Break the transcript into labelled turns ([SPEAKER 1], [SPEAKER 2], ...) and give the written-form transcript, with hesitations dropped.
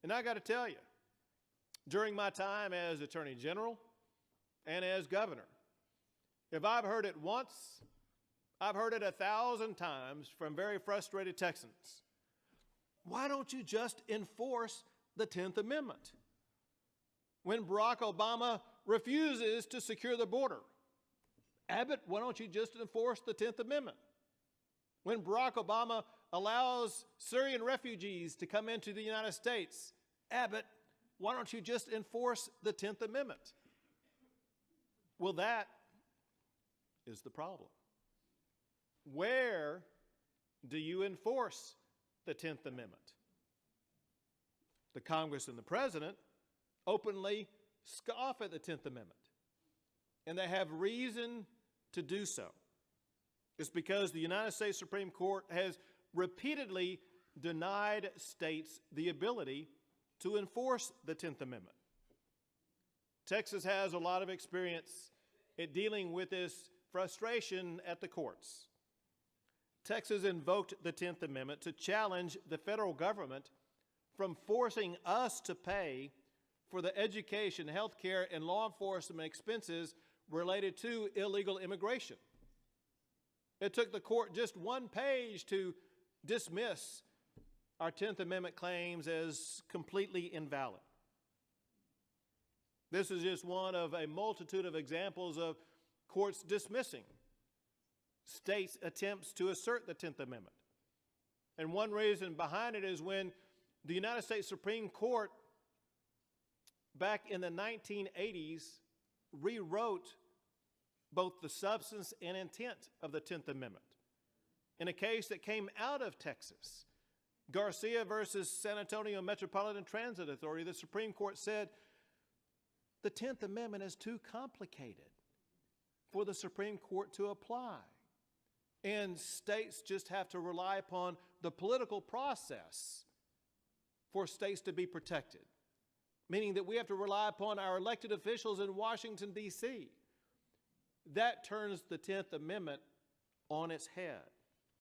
[SPEAKER 1] And I got to tell you, during my time as Attorney General and as Governor, if I've heard it once, I've heard it 1,000 times from very frustrated Texans. Why don't you just enforce the 10th Amendment? When Barack Obama refuses to secure the border, Abbott, why don't you just enforce the 10th Amendment? When Barack Obama allows Syrian refugees to come into the United States, Abbott, why don't you just enforce the 10th Amendment? Well, that is the problem. Where do you enforce the 10th Amendment? The Congress and the President openly scoff at the 10th Amendment, and they have reason to do so. It's because the United States Supreme Court has repeatedly denied states the ability to enforce the 10th Amendment. Texas has a lot of experience at dealing with this frustration at the courts. Texas invoked the 10th Amendment to challenge the federal government from forcing us to pay for the education, health care, and law enforcement expenses related to illegal immigration. It took the court just one page to dismiss our 10th Amendment claims as completely invalid. This is just one of a multitude of examples of courts dismissing states' attempts to assert the 10th Amendment. And one reason behind it is when the United States Supreme Court back in the 1980s rewrote both the substance and intent of the 10th Amendment. In a case that came out of Texas, Garcia versus San Antonio Metropolitan Transit Authority, the Supreme Court said the 10th Amendment is too complicated for the Supreme Court to apply. And states just have to rely upon the political process for states to be protected, meaning that we have to rely upon our elected officials in Washington, D.C. That turns the 10th Amendment on its head.